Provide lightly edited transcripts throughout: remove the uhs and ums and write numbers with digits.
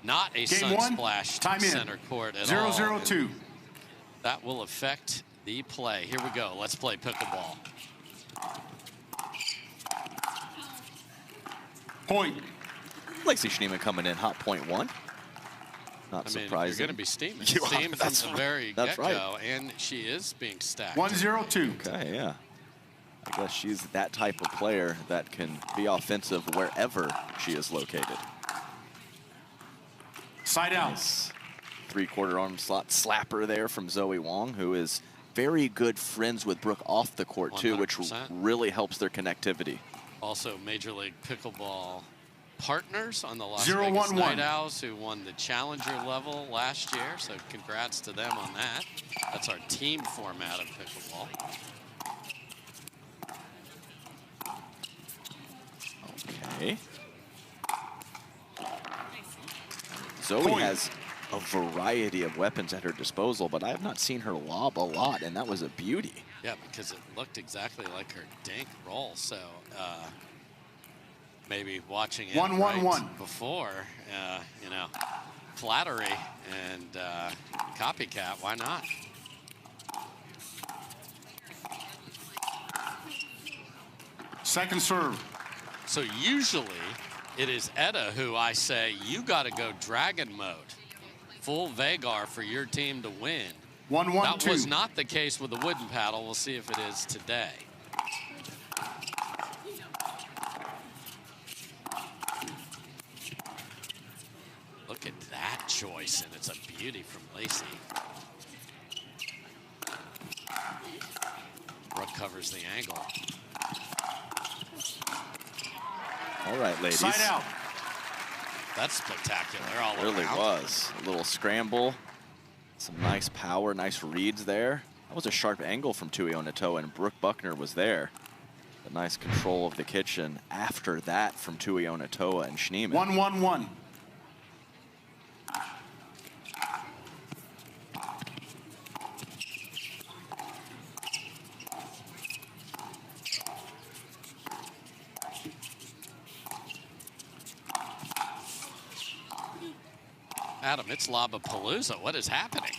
not a Game one, sun-splashed time in. center court at 0-0-2. That will affect the play. Here we go. Let's play pickleball. Point. Lacey Schneemann coming in hot point 1. Not surprising. You're going to be steaming. You are, Steam from that's the right. very That's get-go, and she is being stacked. 1-0-2. Okay, yeah. I guess she's that type of player that can be offensive wherever she is located. Side out. Nice 3/4 arm slot slapper there from Zoe Wang, who is very good friends with Brooke off the court, too, 100%. which really helps their connectivity. Also, Major League Pickleball partners on the Las 0-1-1. Vegas Night Owls, who won the Challenger level last year, so congrats to them on that. That's our team format of pickleball. Okay. Zoe has a variety of weapons at her disposal, but I have not seen her lob a lot, and that was a beauty. Yeah, because it looked exactly like her dink roll, so maybe watching it 1-1-1 before, you know, flattery and copycat, why not? Second serve. So usually it is Etta who I say, you got to go dragon mode, full Vagar for your team to win. 1-1-2. That was not the case with the wooden paddle. We'll see if it is today. Look at that choice, and it's a beauty from Lacey. Brooke covers the angle. All right, ladies. Side out. That's spectacular all It really around. was. A little scramble, some nice power, nice reads there. That was a sharp angle from Tuionetoa, and Brooke Buckner was there. A nice control of the kitchen after that from Tuionetoa and Schneemann. 1-1-1. Adam, it's Lobapalooza. What is happening?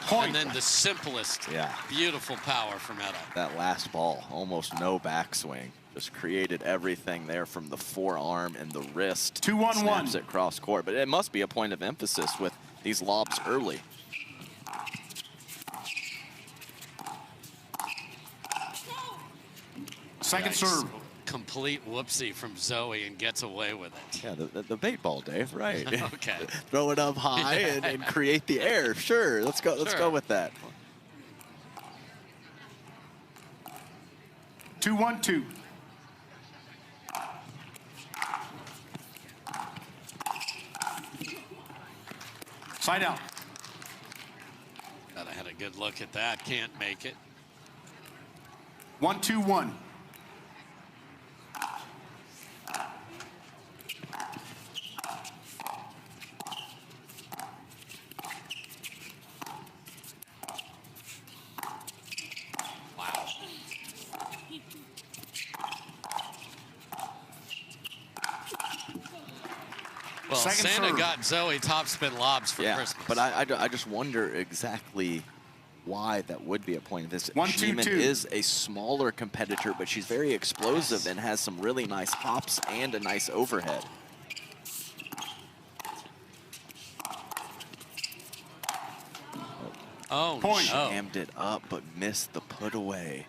Point. And then the simplest, beautiful power from Etta. That last ball, almost no backswing. Just created everything there from the forearm and the wrist. 2-1-1. Snaps it cross court, but it must be a point of emphasis with these lobs early. Second Yikes. serve. Complete whoopsie from Zoe and gets away with it. Yeah, the bait ball, Dave, right. Okay. Throw it up high and create the air. Sure, let's go. Let's go with that. 2-1-2. Side out. Gotta had a good look at that. Can't make it. 1-2-1. Wow. Well, Second Santa serve. got Zoe topspin lobs for Christmas. But I just wonder exactly why that would be a point of this. 1-2-2. Schneemann is a smaller competitor, but she's very explosive and has some really nice hops and a nice overhead. Oh, Point. Jammed it up, but missed the put away.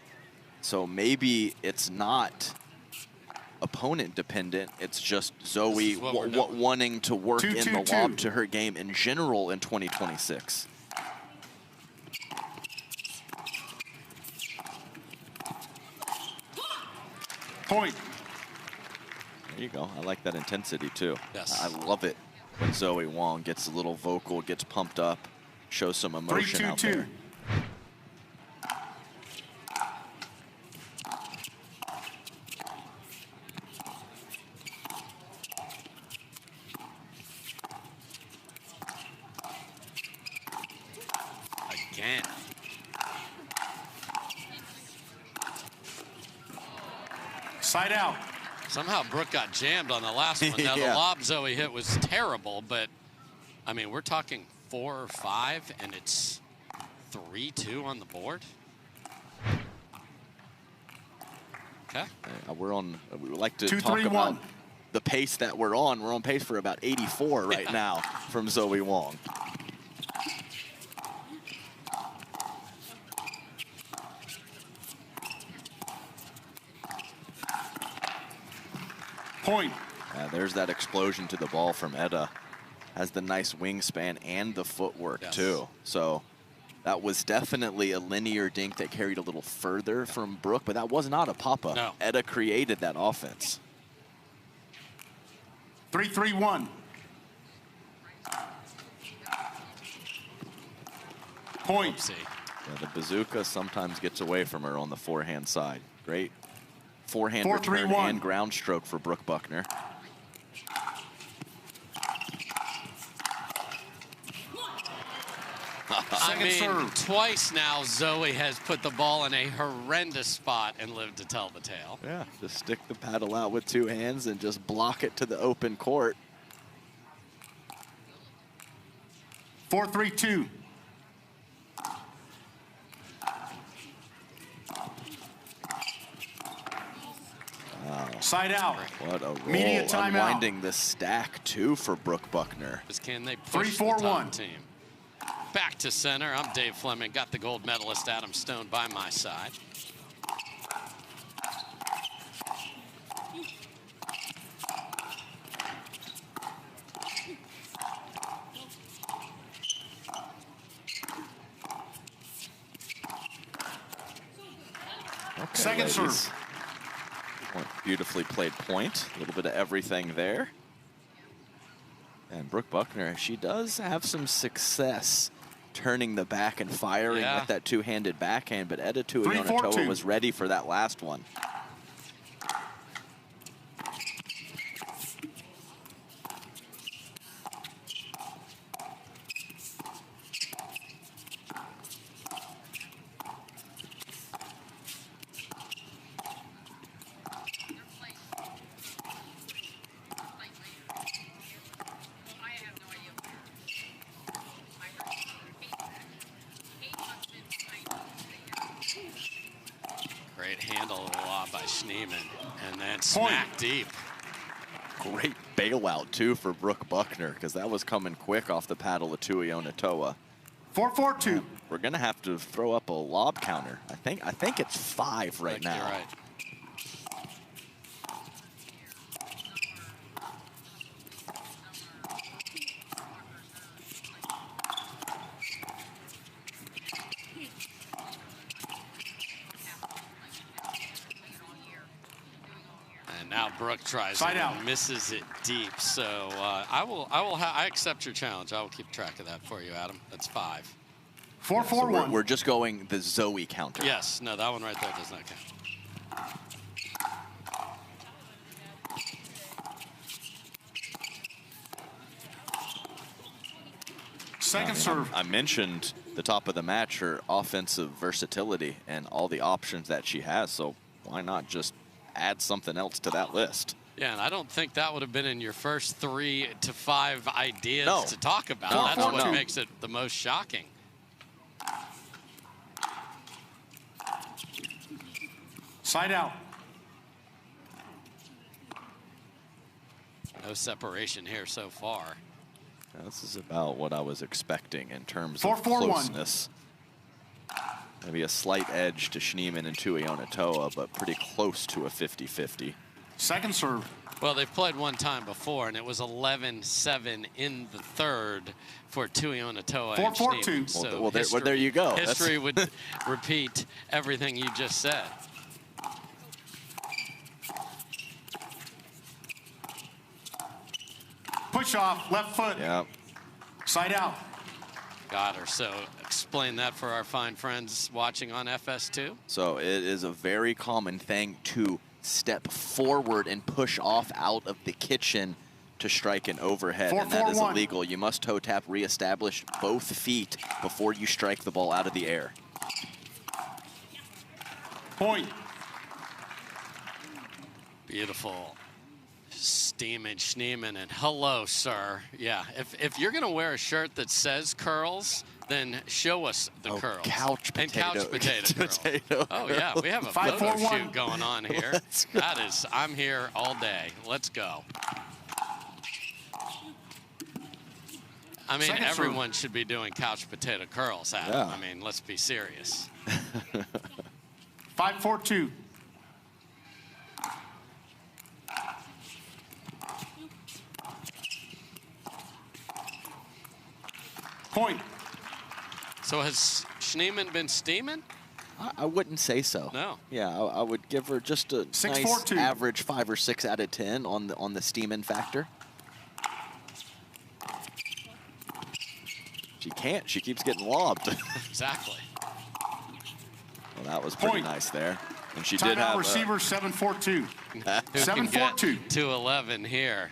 So maybe it's not opponent dependent. It's just Zoe wanting to work in the lob to her game in general in 2026. Point. There you go. I like that intensity too. Yes. I love it when Zoe Wang gets a little vocal, gets pumped up, shows some emotion out there. 3-2-2. Again. Side out. Somehow Brooke got jammed on the last one. Now, Yeah. the lob Zoe hit was terrible, but, I mean, we're talking 4 or 5, and it's 3-2 on the board. Okay. We would like to 2, talk 3, about 1. the pace that we're on. We're on pace for about 84 right now from Zoe Wang. Point. There's that explosion to the ball from Edda. Has the nice wingspan and the footwork, too. So that was definitely a linear dink that carried a little further from Brooke, but that was not a pop-up. No. Edda created that offense. 3, 3, 1. Point. Oopsie. Yeah, the bazooka sometimes gets away from her on the forehand side. Great forehand 4, 3, return 1. and ground stroke for Brooke Buckner. I Second mean, serve. twice now Zoe has put the ball in a horrendous spot and lived to tell the tale. Yeah, just stick the paddle out with 2 hands and just block it to the open court. 4, 3, 2. Side out. What a roll. Media timeout. Unwinding the stack, too, for Brooke Buckner. Can they 3, push 4, the top 1. team? Back to center. I'm Dave Fleming. Got the gold medalist Adam Stone by my side. Okay, Second ladies. serve. Beautifully played point. A little bit of everything there. And Brooke Buckner, she does have some success turning the back and firing with that 2-handed backhand, but Edda 3, 4, Tuionetoa 2. was ready for that last one. Great handle of the lob by Schneemann. And then smack deep. Great bailout, too, for Brooke Buckner, because that was coming quick off the paddle of Tuionetoa. 4, 4, 2. We're going to have to throw up a lob counter. I think it's 5 right now. You're right. Now Brooke tries it and misses it deep. So I accept your challenge. I will keep track of that for you, Adam. That's 5. 4, 4, 1. We're just going the Zoe counter. Yes. No, that one right there does not count. Second serve. I mentioned the top of the match, her offensive versatility and all the options that she has. So why not just add something else to that list? Yeah, and I don't think that would have been in your first 3 to 5 ideas to talk about. No, That's what makes it the most shocking. Side out. No separation here so far. Now, this is about what I was expecting in terms 4, of 4, 1. closeness. Maybe a slight edge to Schneemann and Tuionetoa, but pretty close to a 50-50. Second serve. Well, they've played one time before, and it was 11-7 in the third for Tuionetoa and 4, 4, Schneemann. 2. So Well, there you go. History would repeat everything you just said. Push off, left foot. Yeah. Side out. Got her. So explain that for our fine friends watching on FS2. So it is a very common thing to step forward and push off out of the kitchen to strike an overhead, 4, and that 4, is 1. illegal. You must toe tap, reestablish both feet before you strike the ball out of the air. Point. Beautiful steaming Schneemann, and hello, sir. Yeah, if you're gonna wear a shirt that says curls, then show us the curls. Couch potato. And couch potato curls. Oh yeah, we have a 5, photo 4, 1. shoot going on here. That is, I'm here all day. Let's go. I mean, Second everyone should be doing couch potato curls, Adam. Yeah. I mean, let's be serious. 5, 4, 2. Point. So has Schneemann been steaming? I wouldn't say so. No. Yeah, I would give her just a 6, nice 4, 2. average 5 or 6 out of 10 on the steaming factor. She can't. She keeps getting lobbed. Exactly. Well, that was pretty Point. nice there. And she did Timeout have receiver 7, 4, 2. Who can 7, 4, get 2. to 11 here?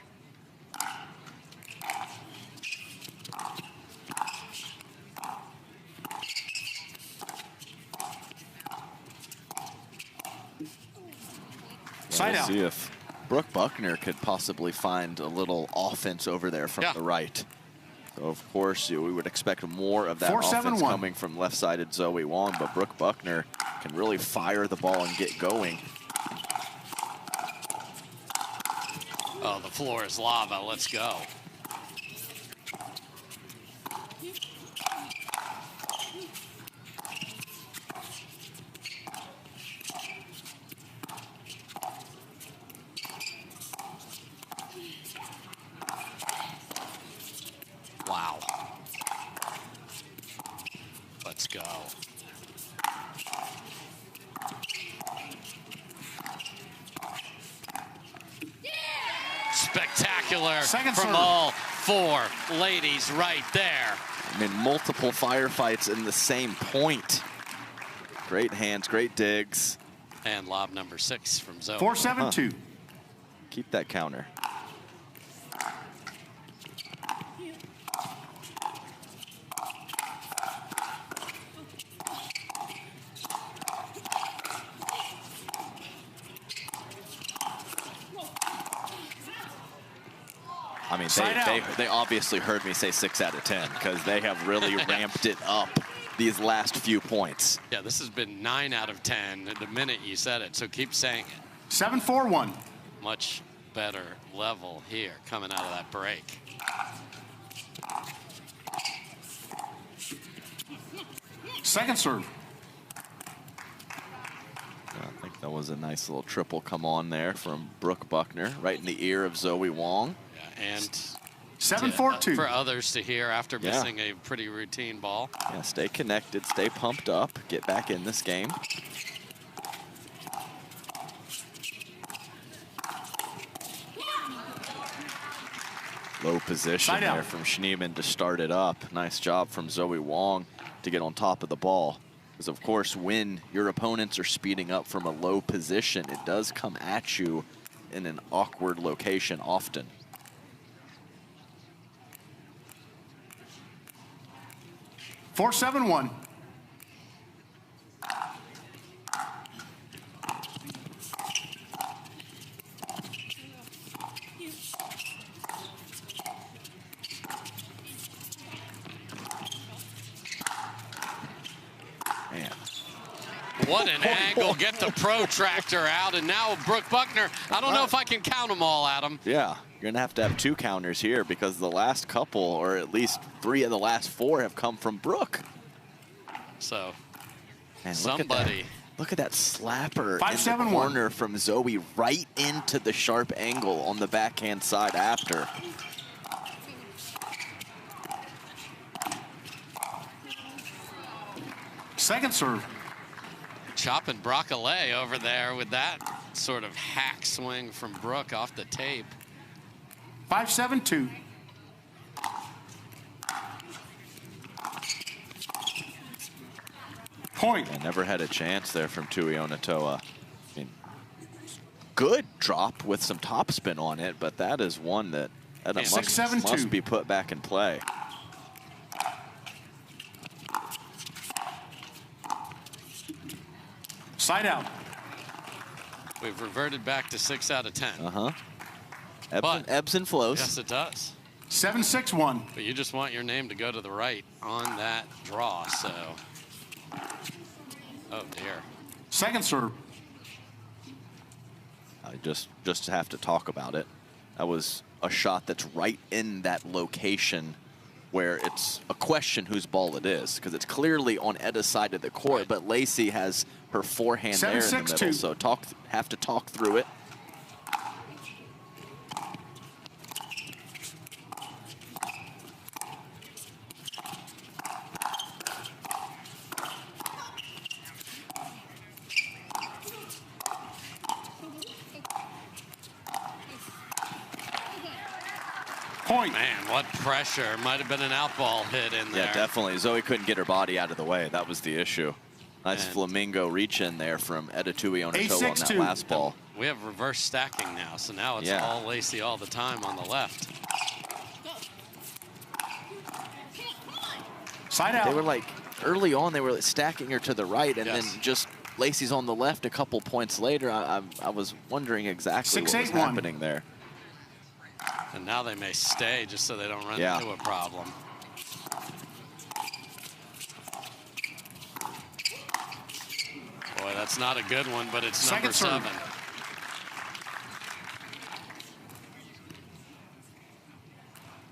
Side we'll out. see if Brooke Buckner could possibly find a little offense over there from the right. So, of course, we would expect more of that 4, 7, offense 1. coming from left-sided Zoe Wang, but Brooke Buckner can really fire the ball and get going. Oh, the floor is lava. Let's go. Wow. Let's go. Spectacular Second from serve. all 4 ladies right there. I mean, multiple firefights in the same point. Great hands, great digs. And lob number 6 from Zoe. 4, 7, 2. Keep that counter. I mean, they obviously heard me say 6 out of 10 because they have really ramped it up these last few points. Yeah, this has been 9 out of 10 the minute you said it, so keep saying it. 7, 4, 1. Much better level here coming out of that break. Second serve. I think that was a nice little triple come on there from Brooke Buckner, right in the ear of Zoe Wang. Yeah, and 7, 4, 2. for others to hear after missing a pretty routine ball. Yeah, stay connected, stay pumped up, get back in this game. Low position Side out. there from Schneemann to start it up. Nice job from Zoe Wang to get on top of the ball. Because, of course, when your opponents are speeding up from a low position, it does come at you in an awkward location often. Four, 7, 1. Man. What an angle. Get the protractor out. And now Brooke Buckner. I don't know if I can count them all, Adam. Yeah, you're going to have 2 counters here because the last couple, or at least 3 of the last 4, have come from Brooke. So, Man, somebody. Look at that slapper 5, in 7, the 1. corner from Zoe right into the sharp angle on the backhand side after. Second serve. Chopping broccoli over there with that sort of hack swing from Brooke off the tape. 5, 7, 2. Point. I never had a chance there from Tuionetoa. I mean, good drop with some topspin on it, but that is one that Six, must, 7, 2. must be put back in play. Side out. We've reverted back to 6 out of 10. Ebbs and flows. Yes, it does. 7-6-1. But you just want your name to go to the right on that draw, so. Oh, dear. Second serve. I just have to talk about it. That was a shot that's right in that location where it's a question whose ball it is, because it's clearly on Etta's side of the court, but Lacey has her forehand there in the middle, so have to talk through it. Point. Man, what pressure. Might have been an out ball hit in there. Yeah, definitely. Zoe couldn't get her body out of the way. That was the issue. Nice And flamingo reach in there from Etta Tuionetoa on that last ball. We have reverse stacking now, so now it's all Lacey all the time on the left. Side out. They were like, early on, they were stacking her to the right, and Yes. then just Lacey's on the left a couple points later. I was wondering exactly what was 6-8-1. happening there. And now they may stay just so they don't run into a problem. Boy, that's not a good one, but it's number 7.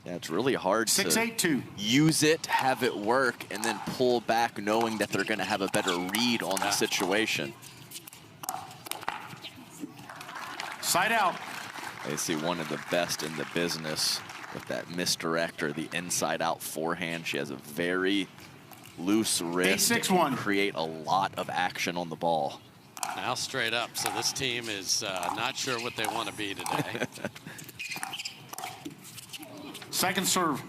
Yeah, it's really hard 6-8-2. to use it, have it work, and then pull back knowing that they're going to have a better read on the situation. Side out. Lacey, one of the best in the business with that misdirect or the inside-out forehand. She has a very loose wrist. 8-6-1. Can create a lot of action on the ball. Now straight up, so this team is not sure what they want to be today. Second serve.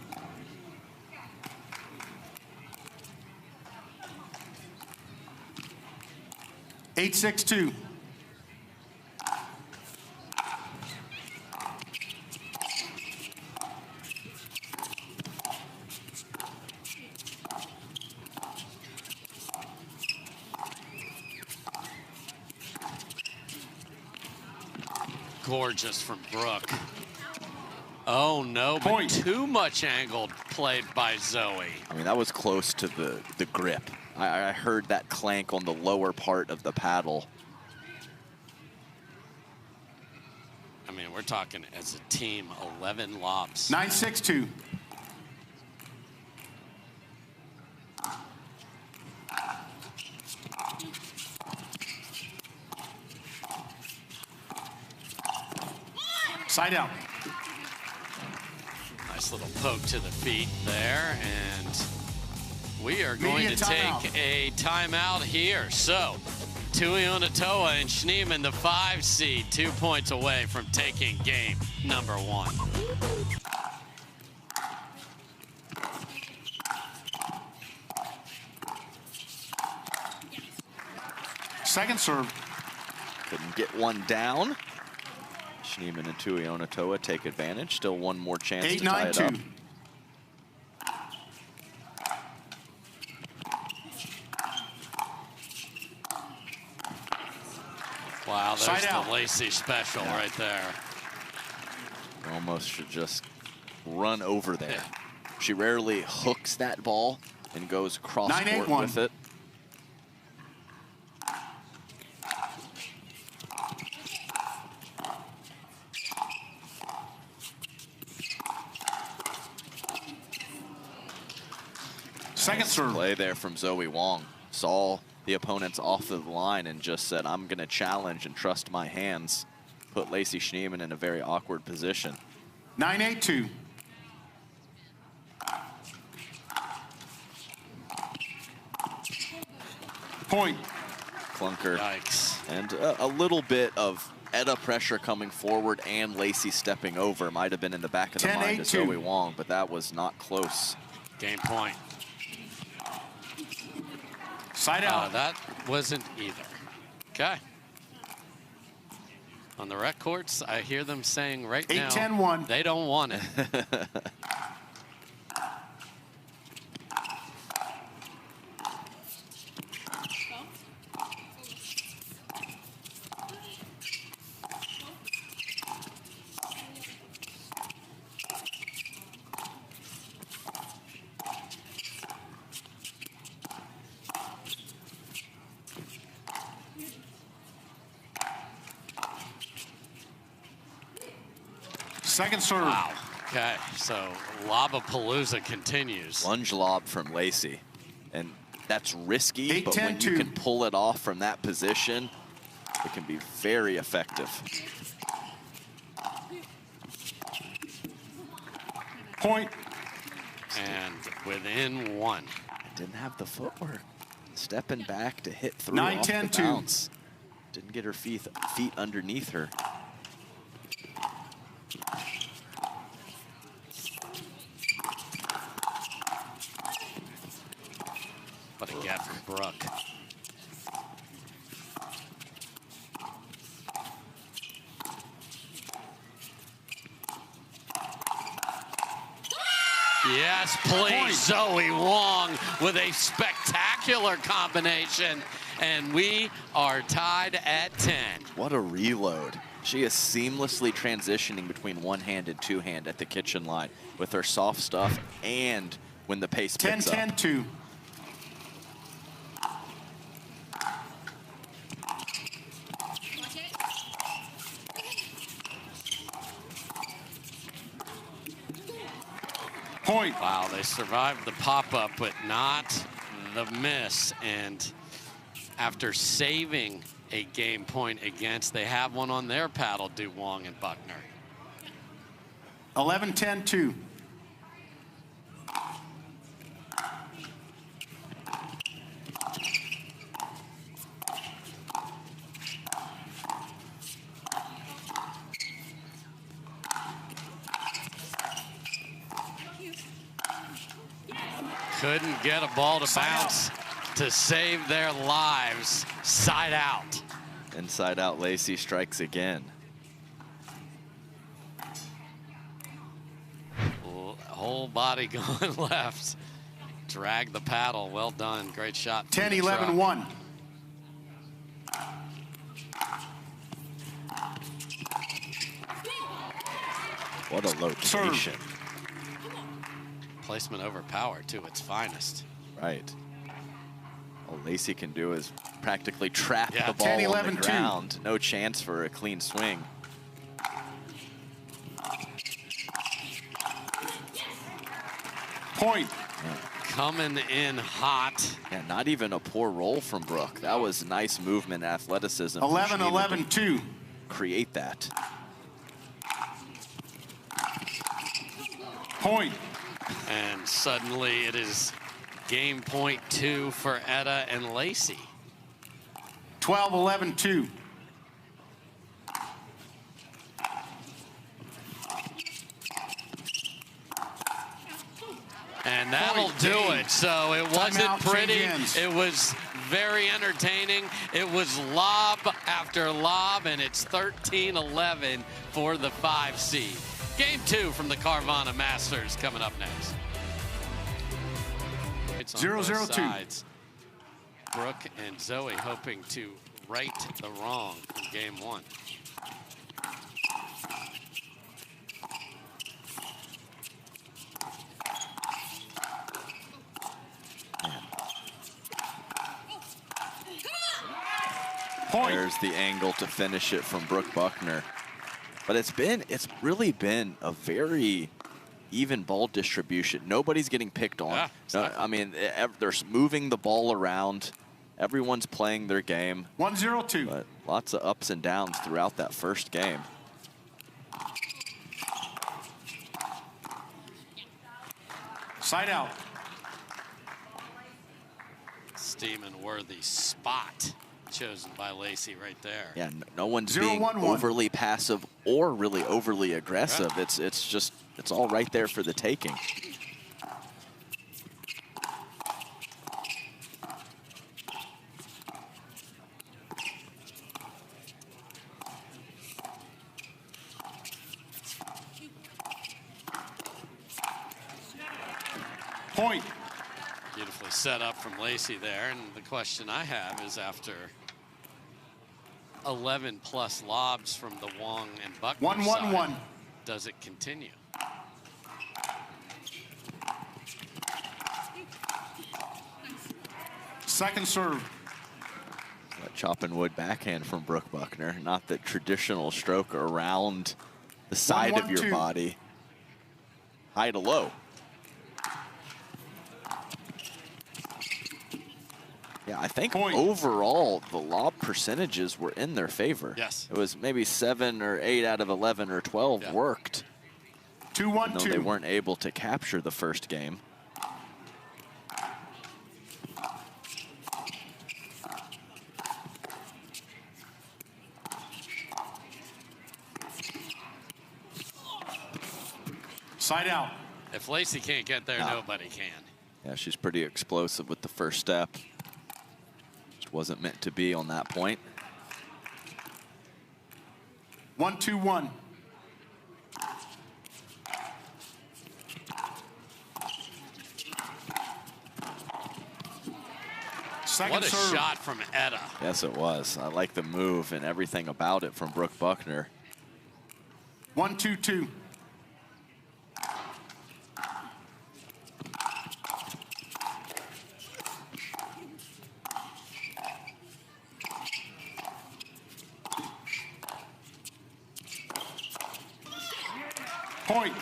Eight, 6-2. Gorgeous from Brooke. Oh, no, but Point. too much angled played by Zoe. I mean, that was close to the grip. I heard that clank on the lower part of the paddle. I mean, we're talking as a team, 11 lobs. 9-6-2. Side out. Nice little poke to the feet there, and we are going Media to take a timeout here. So, Tuionetoa and Schneemann, the 5 seed, 2 points away from taking game number 1. Second serve. Couldn't get one down. Schneemann and Tuionetoa take advantage. Still one more chance to tie it up. 8-9-2. Wow, there's Side the out. Lacey special right there. Almost should just run over there. She rarely hooks that ball and goes cross court 9-8-1. with it. Second Nice serve. play there from Zoe Wang. Saw the opponents off of the line and just said, I'm going to challenge and trust my hands. Put Lacey Schneemann in a very awkward position. 9-8-2. Point. Clunker. Yikes. And a little bit of Etta pressure coming forward and Lacey stepping over might have been in the back of the mind of 10-8-2. Zoe Wang, but that was not close. Game point. Side out. That wasn't either. Okay. On the rec courts, I hear them saying right now 8-10-1. they don't want it. Second serve. Wow. Okay, so Lobapalooza continues. Lunge lob from Lacey. And that's risky, 8, but 10, when you 2. can pull it off from that position, it can be very effective. Point. And within 1. Didn't have the footwork. Stepping back to hit through 9, off 10, the 2. bounce. Didn't get her feet underneath her. What a gap for Brooke. Yes, please, Point. Zoe Wang with a spectacular combination. And we are tied at 10. What a reload. She is seamlessly transitioning between one-hand and two-hand at the kitchen line with her soft stuff and when the pace 10, picks 10, up. 2. Point. Wow, they survived the pop-up, but not the miss. And after saving a game point against, they have one on their paddle, do Wang and Buckner. 11, 10, 2. Couldn't get a ball to Side bounce to save their lives. Side out. Inside out, Lacey strikes again. Whole body going left. Drag the paddle. Well done. Great shot. from 10, the 11, truck. 1. What a location. Placement over power to its finest. Right. All Lacey can do is practically trap Yeah. the ball 10, on 11, the 2. ground. No chance for a clean swing. Point. Coming in hot. Yeah, not even a poor roll from Brooke. That was nice movement, athleticism. from 11, Schneemann 11, to 2. create that. Point. And suddenly it is game point 2 for Etta and Lacey. 12, 11, 2. And that'll Point, do game. it. So it wasn't Timeout, pretty. change ends. It was very entertaining. It was lob after lob, and it's 13-11 for the 5 seed. Game 2 from the Carvana Masters coming up next. It's on 0, both 0, 2. sides. Brooke and Zoe hoping to right the wrong from game 1. Point. There's the angle to finish it from Brooke Buckner. But it's really been a very even ball distribution. Nobody's getting picked on. Yeah, exactly. I mean, they're moving the ball around. Everyone's playing their game. 1, 0, 2. But lots of ups and downs throughout that first game. Side out. Steeman worthy spot chosen by Lacey right there. Yeah, no one's 0, being 1, 1. overly passive or really overly aggressive. Yeah. It's all right there for the taking. Point. Beautifully set up from Lacey there. And the question I have is, after 11 plus lobs from the Wang and Buckner 1, 1, side, 1. does it continue? Second serve. That chopping wood backhand from Brooke Buckner. Not the traditional stroke around the side of your 1-1-2. body. High to low. Yeah, I think Point. overall the lob percentages were in their favor. Yes. It was maybe 7 or 8 out of 11 or 12 worked. 2-1-2. Though they weren't able to capture the first game. Side out. If Lacey can't get there, nobody can. Yeah, she's pretty explosive with the first step. Just wasn't meant to be on that point. 1-2-1. Second What a serve. shot from Etta. Yes, it was. I like the move and everything about it from Brooke Buckner. 1-2-2. Point.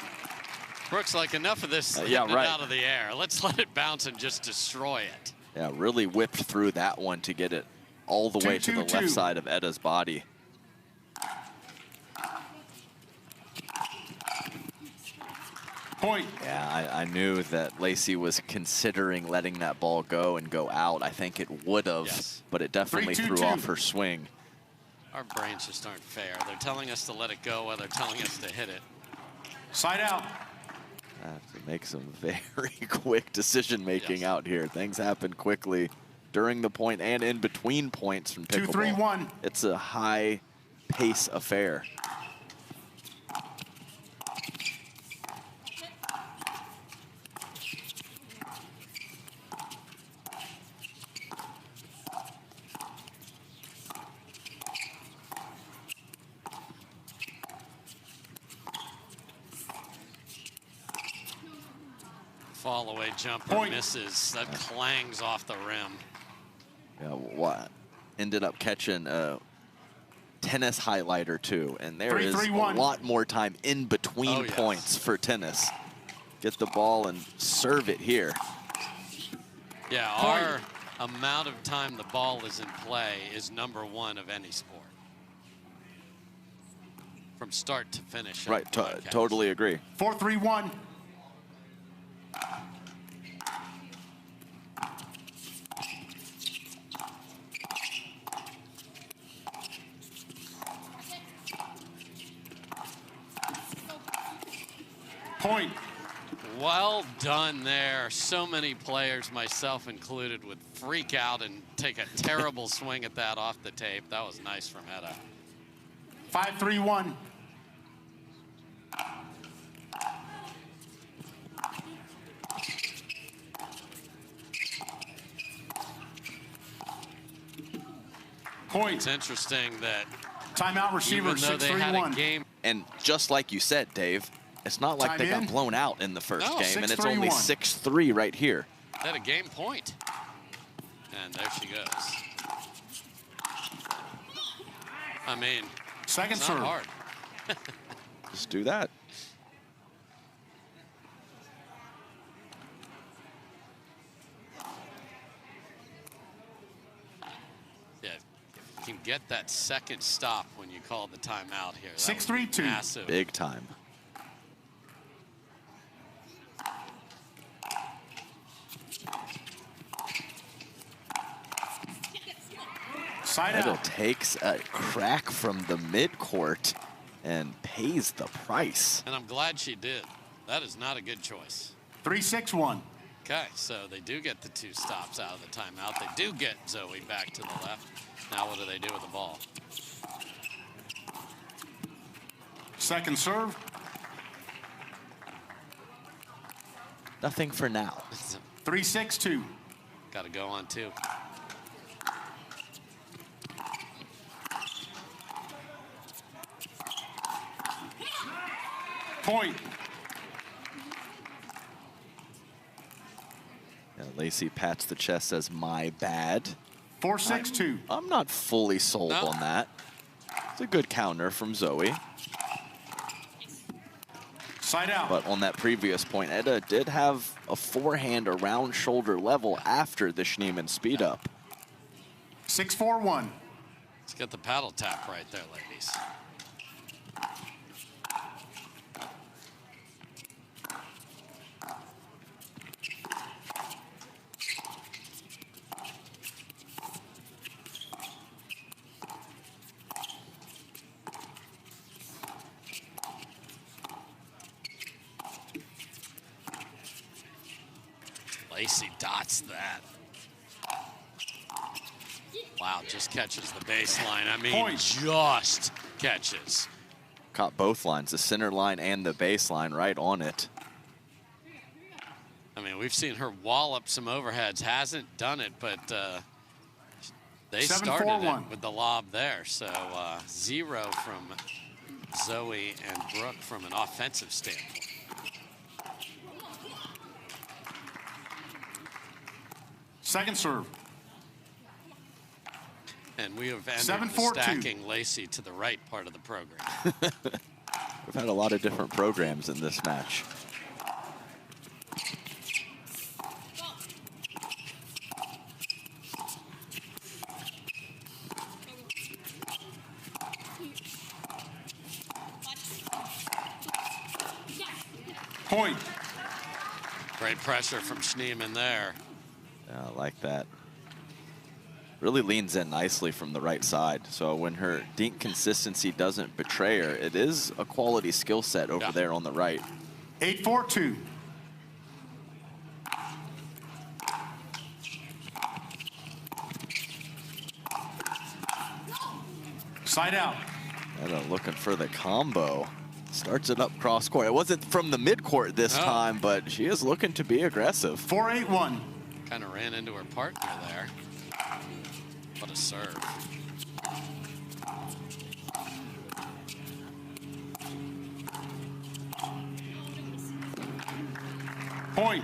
Brooks, like, enough of this yeah, hitting it right. out of the air. Let's let it bounce and just destroy it. Yeah, really whipped through that one to get it all the way to the 2-2-2. left side of Etta's body. Point. Yeah, I knew that Lacey was considering letting that ball go and go out. I think it would have, Yes. but it definitely 3-2-2. threw off her swing. Our brains just aren't fair. They're telling us to let it go while they're telling us to hit it. Side out. I have to make some very quick decision-making Yes. out here. Things happen quickly during the point and in between points from pickleball. 2-3-1. It's a high-pace affair. Fall away jumper Point. misses. That clangs off the rim. Yeah, what ended up catching a tennis highlighter too, and there is 3-3-1. a lot more time in between Oh, yes. points for tennis. Get the ball and serve it here. Yeah, Point. our amount of time the ball is in play is #1 of any sport. From start to finish. Right, totally agree. 4-3-1. Point. Well done there. So many players, myself included, would freak out and take a terrible swing at that off the tape. That was nice from Etta. 5-3-1. Point. It's interesting that Timeout receiver, even though they had a 6-3-1. game, And just like you said, Dave, it's not like Time they in. got blown out in the first No, game, and it's only 6-3-1. 6-3 right here. they had a game point. And there she goes. I mean, Second it's serve. not hard. Just do that. Yeah, if you can get that second stop when you call the timeout here. That 6-3-2. would be massive. Big time. Side Etta out. takes a crack from the midcourt and pays the price. And I'm glad she did. That is not a good choice. 3-6-1. Okay, so they do get the 2 stops out of the timeout. They do get Zoe back to the left. Now what do they do with the ball? Second serve. Nothing for now. 3-6-2. Got to go on 2. Point. Yeah, Lacey pats the chest, says, "My bad." 4-6-2. I'm not fully sold No. on that. It's a good counter from Zoe. Side out. But on that previous point, Edda did have a forehand around shoulder level after the Schneemann speed up. 6-4-1. Let's get the paddle tap right there, ladies. Lacey dots that. Wow, just catches the baseline. I mean, Point. just catches. Caught both lines, the center line and the baseline, right on it. I mean, we've seen her wallop some overheads. Hasn't done it, but they started it with the lob there. So 0 from Zoe and Brooke from an offensive standpoint. Second serve. And we have ended 7-4-2. stacking Lacey to the right part of the program. We've had a lot of different programs in this match. Point. Great pressure from Schneemann there. Yeah, I like that. Really leans in nicely from the right side. So when her dink consistency doesn't betray her, it is a quality skill set over there on the right. 8-4-2. Side out. Edda looking for the combo. Starts it up cross court. It wasn't from the mid court this time, but she is looking to be aggressive. 4-8-1. Kind of ran into her partner there. What a serve. Point.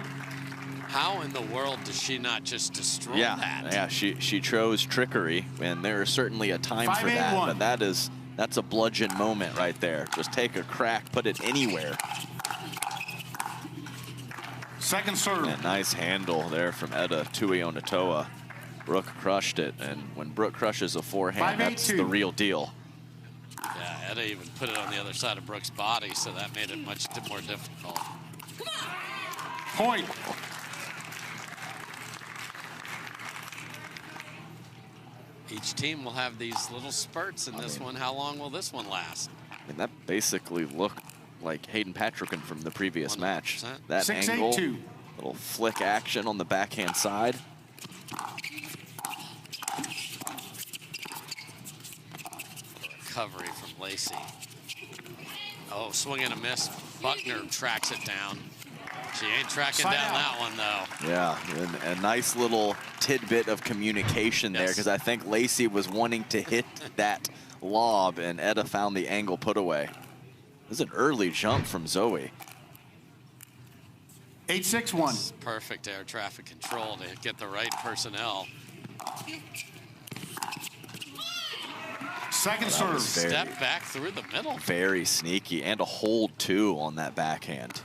How in the world does she not just destroy that? Yeah, she chose trickery, and there is certainly a time for that, 5-8-1. but that's a bludgeon moment right there. Just take a crack, put it anywhere. Second serve. And a nice handle there from Edda Tuionetoa. Brooke crushed it, and when Brooke crushes a forehand, that's the real deal. Yeah, Edda even put it on the other side of Brooke's body, so that made it much more difficult. Point. Each team will have these little spurts in this one. How long will this one last? And that basically looked like Hayden Patrickin from the previous 100%. match. That 6-8-2. angle, little flick action on the backhand side. Recovery from Lacey. Oh, swing and a miss. Buckner tracks it down. She ain't tracking down that one, though. Yeah, and a nice little tidbit of communication there, because I think Lacey was wanting to hit that lob, and Edda found the angle put away. This is an early jump from Zoe. 8-6-1. Perfect air traffic control to get the right personnel. Second serve. Step back through the middle. Very sneaky, and a hold, too, on that backhand.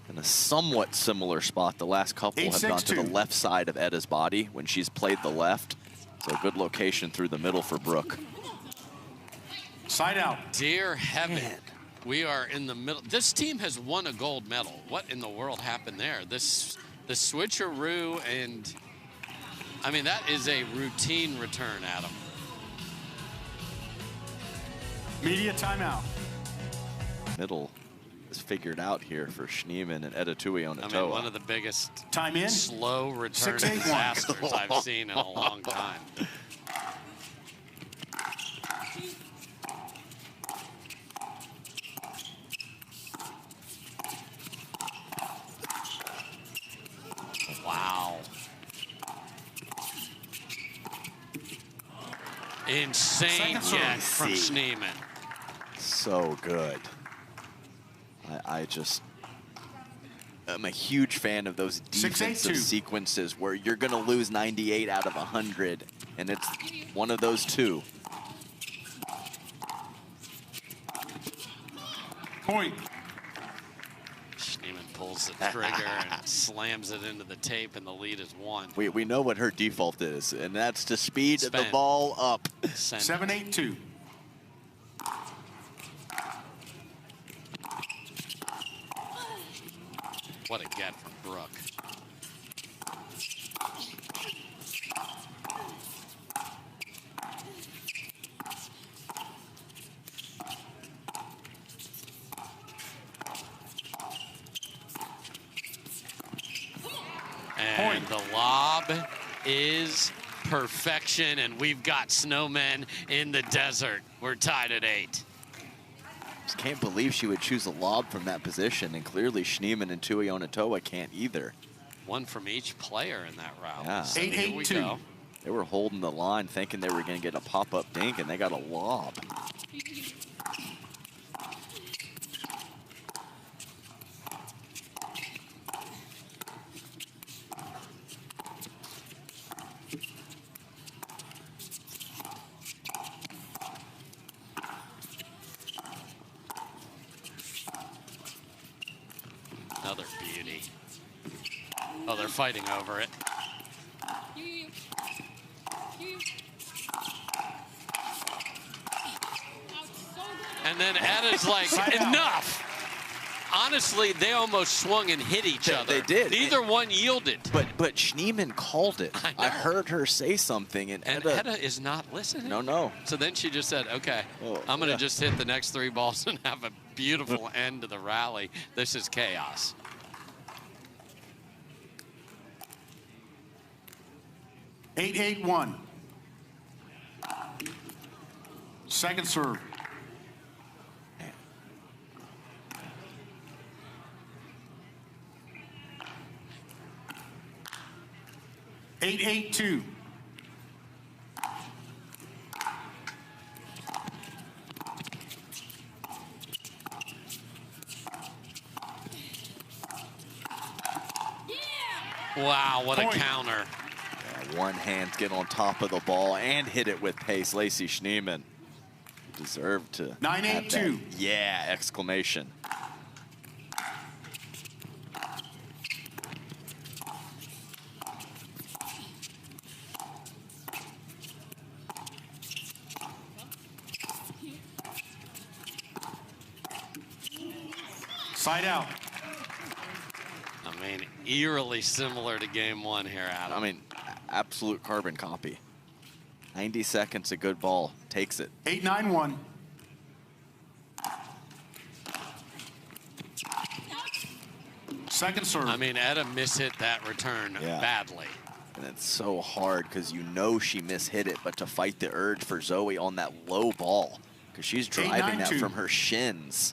In a somewhat similar spot, the last couple have gone to the left side of Edda's body when she's played the left. So good location through the middle for Brooke. Side out. Dear heaven, we are in the middle. This team has won a gold medal. What in the world happened there? The switcheroo, and I mean, that is a routine return, Adam. Media timeout. Middle is figured out here for Schneemann and Edda Tuionetoa. I mean, one of the biggest time in slow return 6-8-1. disasters I've seen in a long time. Wow. Insane get from Schneemann. So good. I'm a huge fan of those defensive sequences where you're going to lose 98 out of 100, and it's one of those two. Point. Schneemann pulls the trigger and slams it into the tape, and the lead is 1. We know what her default is, and that's to speed the ball up. 7-8-2. What a get from Brooke. And the lob is perfection, and we've got snowmen in the desert. We're tied at 8. Just can't believe she would choose a lob from that position, and clearly Schneemann and Tuionetoa can't either. 1 from each player in that route. Yeah. So here we 8-8-2. go. They were holding the line thinking they were going to get a pop-up dink, and they got a lob. Another beauty. Oh, they're fighting over it. And then Etta's like, enough. Honestly, they almost swung and hit each other. They did. Neither one yielded. But Schneemann called it. I heard her say something, and Etta is not listening. No. So then she just said, okay, Oh, I'm going to just hit the next 3 balls and have a beautiful end to the rally. This is chaos. Eight, 8-1. Second serve. Eight, 8-2. Wow, what Point. a counter. Yeah, one hand get on top of the ball and hit it with pace. Lacey Schneemann deserved to 9-8-2. Yeah, exclamation. Side out. I mean, eerily similar to game 1 here, Adam. I mean, absolute carbon copy. 90 seconds, a good ball. Takes it. 8-9-1. Second serve. I mean, Etta mishit that return badly. And it's so hard because you know she mishit it, but to fight the urge for Zoe on that low ball, because she's driving that 8-9-2. from her shins.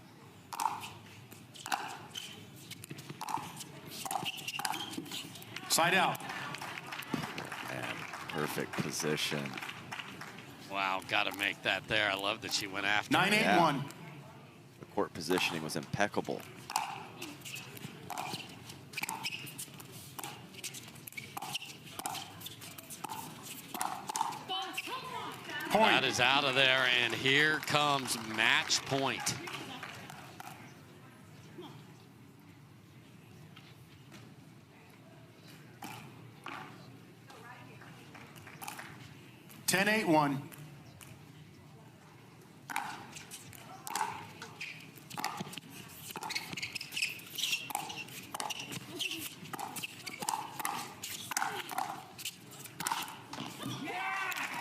Side out. And perfect position. Wow, got to make that there. I love that she went after 9-8-1. Yeah. The court positioning was impeccable. Point. That is out of there, and here comes match point. Ten, 8-1.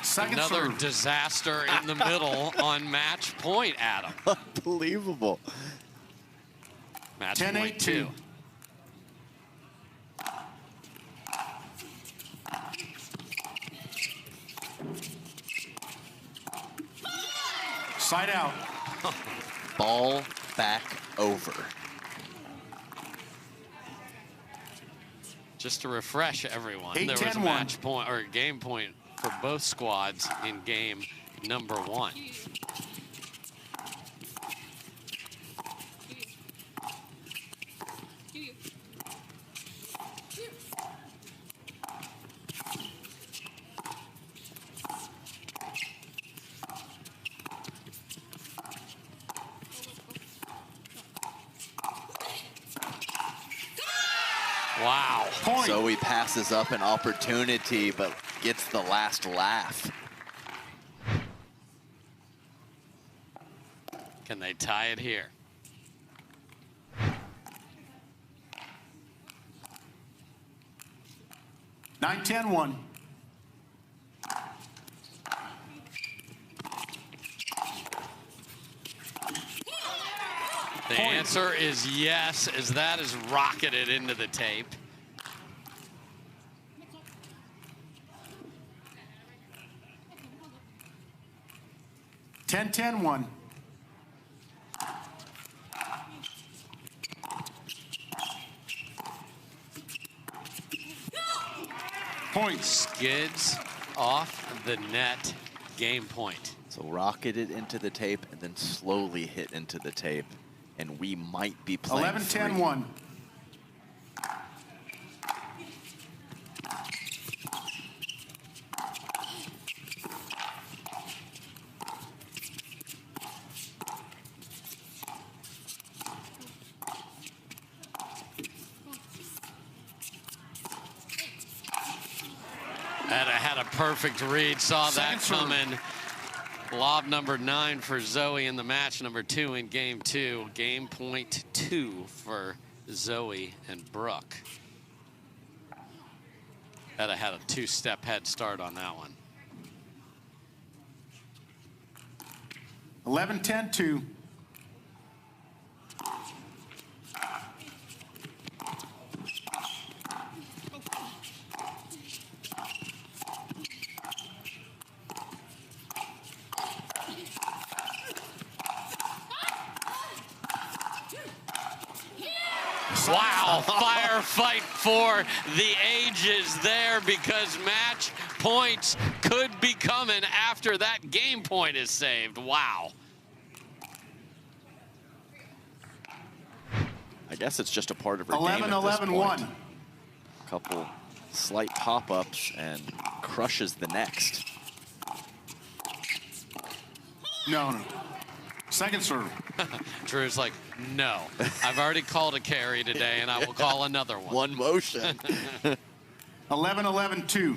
Second Another serve. disaster in the middle on match point, Adam. Unbelievable. Match 10-8-2. point 2. Side out. Ball back over. Just to refresh everyone, 8-10-1. there was a match point or a game point for both squads in game number 1. Wow. Point. Zoe passes up an opportunity, but gets the last laugh. Can they tie it here? Nine, 10, 1. The answer is yes, as that is rocketed into the tape. Ten, 10, 1. Point. Skids off the net, game point. So rocketed into the tape and then slowly hit into the tape. And we might be playing 11, 10, three. 1. Had a perfect read, saw that Second serve. coming. Lob number 9 for Zoe in the match, number 2 in game 2. Game point 2 for Zoe and Brooke. Had a two-step head start on that one. 11, 10, 2. Wow, firefight for the ages there, because match points could be coming after that game point is saved. Wow. I guess it's just a part of her 11, game at this 11, point. 1. A couple slight pop-ups and crushes the next. No. Second serve. Drew's like, no, I've already called a carry today, and I will call another one. One motion. 11, 11, 2.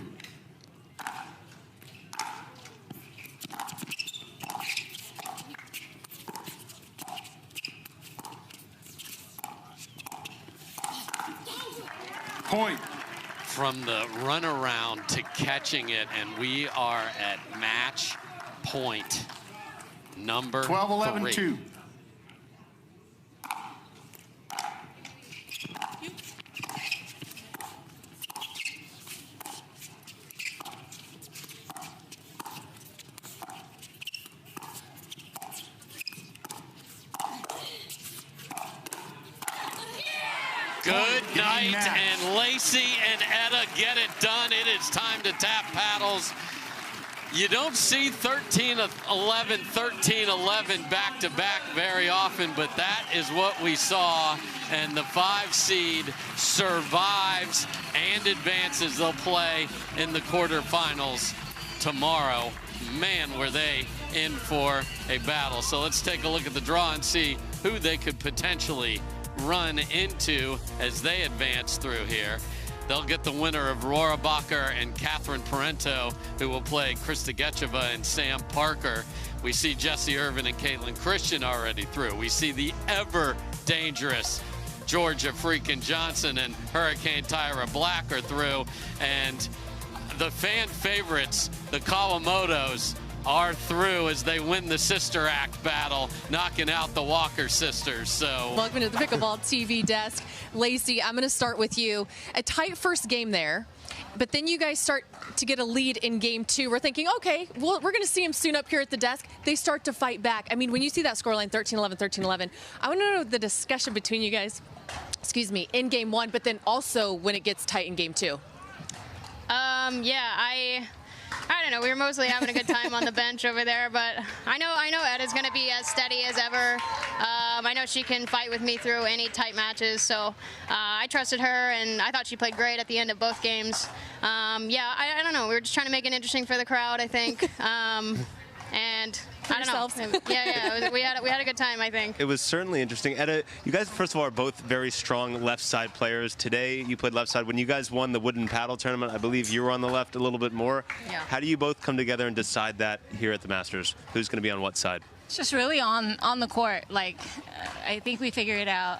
Point. From the runaround to catching it, and we are at match point number 12, 11, 3. 2. Good Game night, match. and Lacey and Etta get it done. It is time to tap paddles. You don't see 13-11, 13-11 back-to-back very often, but that is what we saw, and the 5 seed survives and advances. They'll play in the quarterfinals tomorrow. Man, were they in for a battle. So let's take a look at the draw and see who they could potentially run into as they advance through here. They'll get the winner of Rora Buckner and Catherine Parento, who will play Krista Getcheva and Sam Parker. We see Jesse Irvin and Caitlin Christian already through. We see the ever dangerous Georgia freaking Johnson and Hurricane Tyra Black are through. And the fan favorites, the Kawamotos, are through as they win the Sister Act battle, knocking out the Walker sisters. So welcome to the Pickleball TV desk. Lacey, I'm going to start with you. A tight first game there, but then you guys start to get a lead in game 2. We're thinking, okay, well, we're going to see them soon up here at the desk. They start to fight back. I mean, when you see that scoreline, 13-11, 13-11, I want to know the discussion between you guys, excuse me, in game 1, but then also when it gets tight in game 2. Yeah, I don't know. We were mostly having a good time on the bench over there, but I know Etta's going to be as steady as ever. I know she can fight with me through any tight matches, so I trusted her, and I thought she played great at the end of both games. Yeah, I don't know. We were just trying to make it interesting for the crowd, I think. and For I don't yourselves. know. We had a good time, I think. It was certainly interesting. Etta, you guys, first of all, are both very strong left side players. Today, you played left side. When you guys won the wooden paddle tournament, I believe you were on the left a little bit more. Yeah. How do you both come together and decide that here at the Masters? Who's going to be on what side? It's just really on the court. Like, I think we figured it out.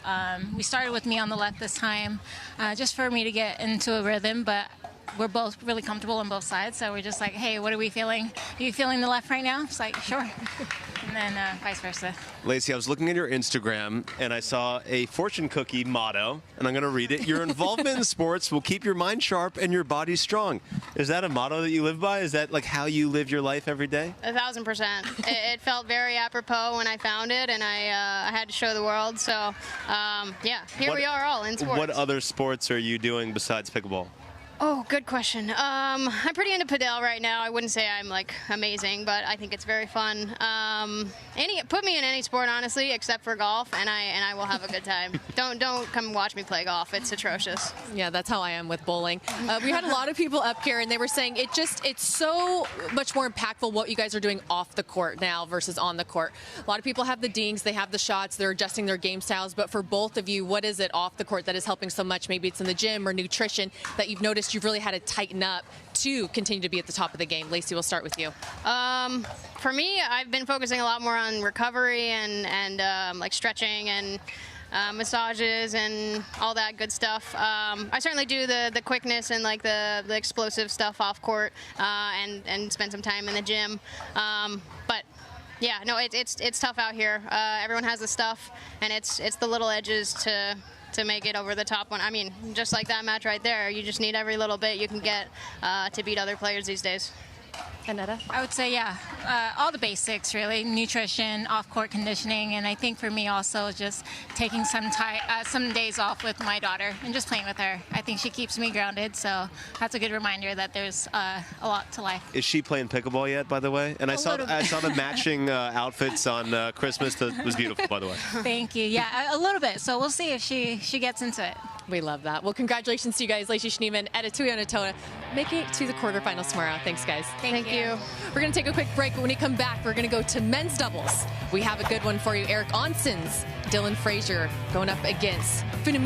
We started with me on the left this time, just for me to get into a rhythm, but we're both really comfortable on both sides, so we're just like, hey, what are we feeling? Are you feeling the left right now? It's like, sure. And then vice versa. Lacey, I was looking at your Instagram, and I saw a fortune cookie motto, and I'm going to read it. Your involvement in sports will keep your mind sharp and your body strong. Is that a motto that you live by? Is that like how you live your life every day? 1,000%. It felt very apropos when I found it, and I had to show the world. So, yeah, here we are all in sports. What other sports are you doing besides pickleball? Oh, good question. I'm pretty into padel right now. I wouldn't say I'm like amazing, but I think it's very fun. Put me in any sport, honestly, except for golf, and I will have a good time. Don't come watch me play golf. It's atrocious. Yeah, that's how I am with bowling. We had a lot of people up here, and they were saying it's so much more impactful what you guys are doing off the court now versus on the court. A lot of people have the dings, they have the shots, they're adjusting their game styles, but for both of you, what is it off the court that is helping so much? Maybe it's in the gym or nutrition that you've noticed you've really had to tighten up to continue to be at the top of the game. Lacey, we'll start with you. For me, I've been focusing a lot more on recovery and like stretching and massages and all that good stuff. I certainly do the quickness and like the explosive stuff off court and spend some time in the gym. But yeah, no, it's tough out here. Everyone has the stuff, and it's the little edges to make it over the top one. I mean, just like that match right there, you just need every little bit you can get to beat other players these days. Annetta? I would say, yeah, all the basics, really. Nutrition, off-court conditioning, and I think for me also just taking some days off with my daughter and just playing with her. I think she keeps me grounded, so that's a good reminder that there's a lot to life. Is she playing pickleball yet, by the way? And I saw the matching outfits on Christmas. That was beautiful, by the way. Thank you. Yeah, a little bit. So we'll see if she gets into it. We love that. Well, congratulations to you guys, Lacey Schneemann, Etta Tuionetoa, making it to the quarterfinals tomorrow. Thanks, guys. Thank you. We're going to take a quick break, but when we come back, we're going to go to men's doubles. We have a good one for you. Eric Onsens, Dylan Frazier going up against Funami.